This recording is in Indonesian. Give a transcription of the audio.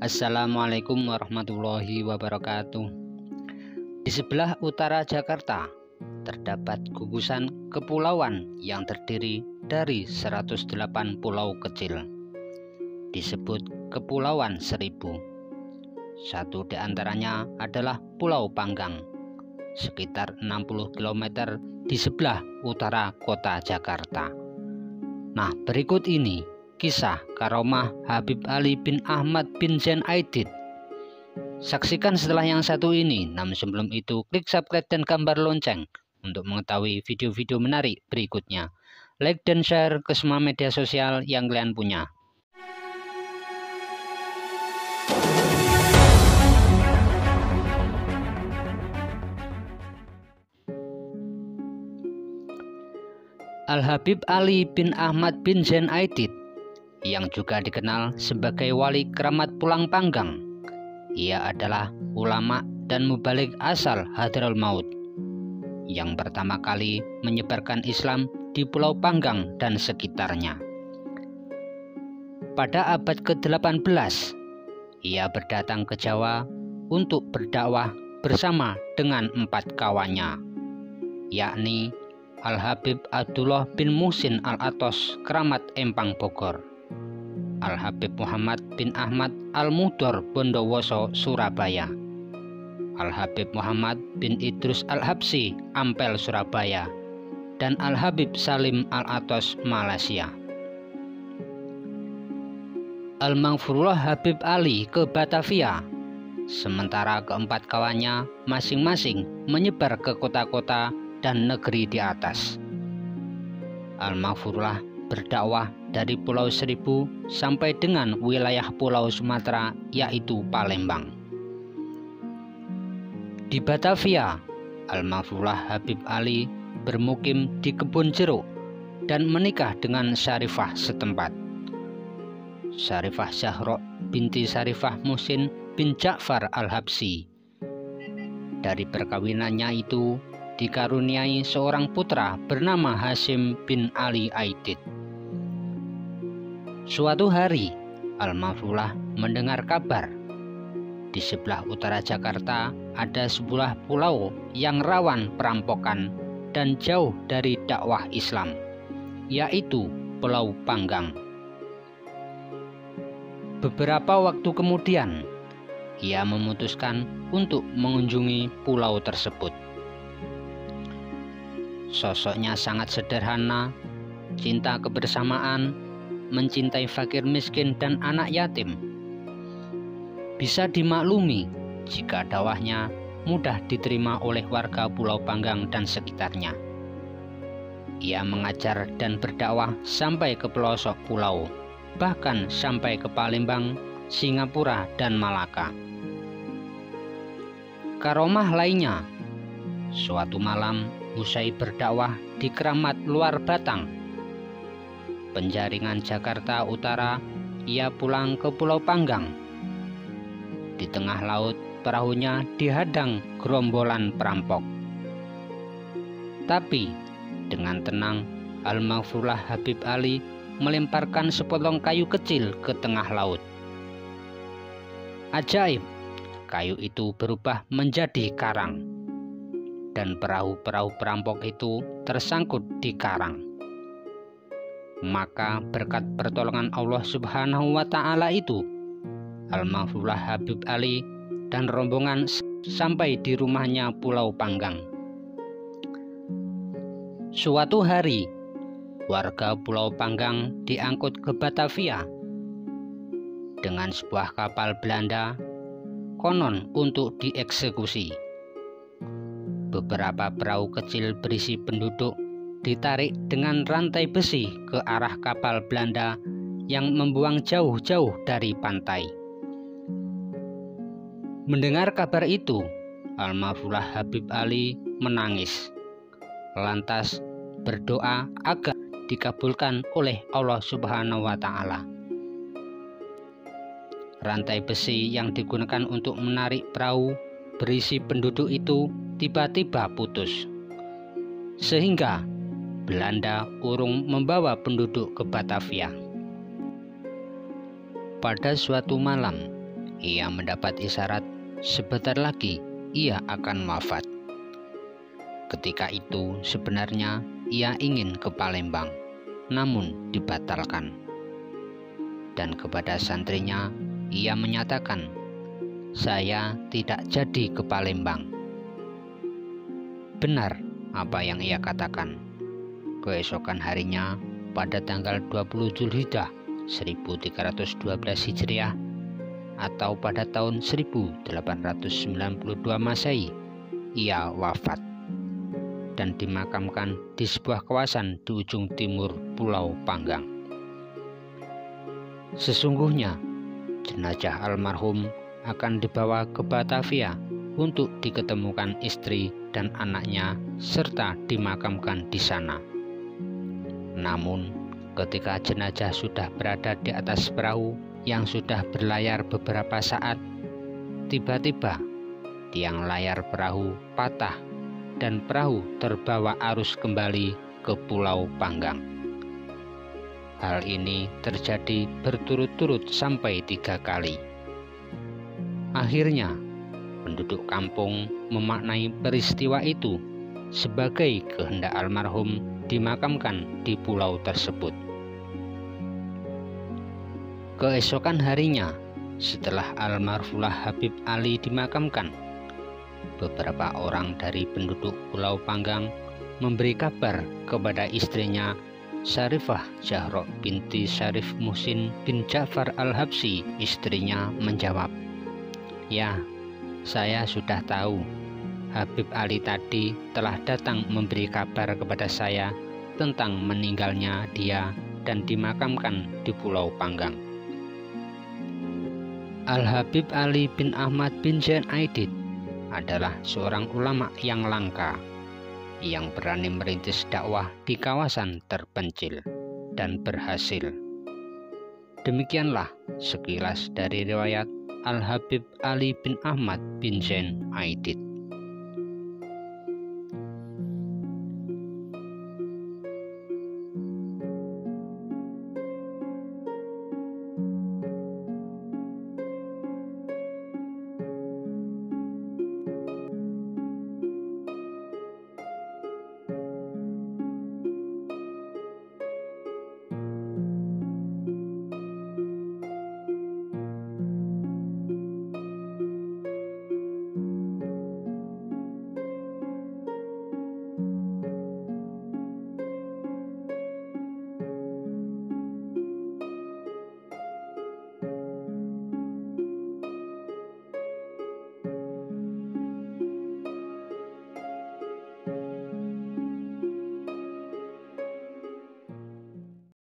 Assalamualaikum warahmatullahi wabarakatuh. Di sebelah utara Jakarta terdapat gugusan kepulauan yang terdiri dari 108 pulau kecil. Disebut Kepulauan Seribu. Satu di antaranya adalah Pulau Panggang, sekitar 60 km di sebelah utara kota Jakarta. Nah, berikut ini kisah karomah Habib Ali bin Ahmad bin Zain Aidit. Saksikan setelah yang satu ini, namun sebelum itu klik subscribe dan gambar lonceng untuk mengetahui video-video menarik berikutnya. Like dan share ke semua media sosial yang kalian punya. Al-Habib Ali bin Ahmad bin Zain Aidit, yang juga dikenal sebagai Wali Keramat Pulau Panggang. Ia adalah ulama dan mubalik asal Hadramaut yang pertama kali menyebarkan Islam di Pulau Panggang dan sekitarnya. Pada abad ke-18, ia berdatang ke Jawa untuk berdakwah bersama dengan 4 kawannya, yakni Al-Habib Abdullah bin Muhsin Al-Atos Keramat Empang Bogor, Al-Habib Muhammad bin Ahmad Al-Mudor Bondowoso Surabaya, Al-Habib Muhammad bin Idrus Al-Habsyi Ampel Surabaya, dan Al-Habib Salim Al-Atos Malaysia. Al-Maghfurullah Habib Ali ke Batavia, sementara keempat kawannya masing-masing menyebar ke kota-kota dan negeri di atas. Al-Maghfurullah berdakwah dari Pulau Seribu sampai dengan wilayah Pulau Sumatera, yaitu Palembang. Di Batavia, Al-Maghfurullah Habib Ali bermukim di kebun jeruk dan menikah dengan Syarifah setempat, Syarifah Zahra binti Syarifah Muhsin bin Ja'far Al-Habsyi. Dari perkawinannya itu dikaruniai seorang putra bernama Hasyim bin Ali Aidit. Suatu hari, Al-Maghfurullah mendengar kabar di sebelah utara Jakarta ada sebuah pulau yang rawan perampokan dan jauh dari dakwah Islam, yaitu Pulau Panggang. Beberapa waktu kemudian, ia memutuskan untuk mengunjungi pulau tersebut. Sosoknya sangat sederhana, cinta kebersamaan, mencintai fakir miskin dan anak yatim. Bisa dimaklumi jika dakwahnya mudah diterima oleh warga Pulau Panggang dan sekitarnya. Ia mengajar dan berdakwah sampai ke pelosok pulau, bahkan sampai ke Palembang, Singapura, dan Malaka. Karomah lainnya, suatu malam usai berdakwah di Keramat Luar Batang, Penjaringan Jakarta Utara, ia pulang ke Pulau Panggang. Di tengah laut, perahunya dihadang gerombolan perampok. Tapi dengan tenang, Al-Maghfurullah Habib Ali melemparkan sepotong kayu kecil ke tengah laut. Ajaib, kayu itu berubah menjadi karang, dan perahu-perahu perampok itu tersangkut di karang. Maka berkat pertolongan Allah Subhanahu wa Ta'ala itu, Al-Maghfurullah Habib Ali dan rombongan sampai di rumahnya Pulau Panggang. Suatu hari, warga Pulau Panggang diangkut ke Batavia dengan sebuah kapal Belanda, konon untuk dieksekusi. Beberapa perahu kecil berisi penduduk ditarik dengan rantai besi ke arah kapal Belanda yang membuang jauh-jauh dari pantai. Mendengar kabar itu, Al-Maghfurullah Habib Ali menangis, lantas berdoa agar dikabulkan oleh Allah Subhanahu wa Ta'ala. Rantai besi yang digunakan untuk menarik perahu berisi penduduk itu tiba-tiba putus, sehingga Belanda urung membawa penduduk ke Batavia. Pada suatu malam, ia mendapat isyarat sebentar lagi ia akan wafat. Ketika itu sebenarnya ia ingin ke Palembang, namun dibatalkan. Dan kepada santrinya ia menyatakan, "Saya tidak jadi ke Palembang." Benar apa yang ia katakan. Keesokan harinya, pada tanggal 20 Zulhijjah 1312 Hijriah atau pada tahun 1892 Masehi, ia wafat dan dimakamkan di sebuah kawasan di ujung timur Pulau Panggang. Sesungguhnya jenazah almarhum akan dibawa ke Batavia untuk diketemukan istri dan anaknya serta dimakamkan di sana. Namun ketika jenazah sudah berada di atas perahu yang sudah berlayar beberapa saat, tiba-tiba tiang layar perahu patah dan perahu terbawa arus kembali ke Pulau Panggang. Hal ini terjadi berturut-turut sampai 3 kali. Akhirnya, penduduk kampung memaknai peristiwa itu sebagai kehendak almarhum dimakamkan di pulau tersebut. Keesokan harinya, setelah almarhumah Habib Ali dimakamkan, beberapa orang dari penduduk Pulau Panggang memberi kabar kepada istrinya Syarifah Zahra binti Syarif Muhsin bin Ja'far Al-Habsyi. Istrinya menjawab, "Ya, saya sudah tahu. Habib Ali tadi telah datang memberi kabar kepada saya tentang meninggalnya dia dan dimakamkan di Pulau Panggang." Al-Habib Ali bin Ahmad bin Zain Aidit adalah seorang ulama yang langka yang berani merintis dakwah di kawasan terpencil dan berhasil. Demikianlah sekilas dari riwayat Al-Habib Ali bin Ahmad bin Zain Aidit.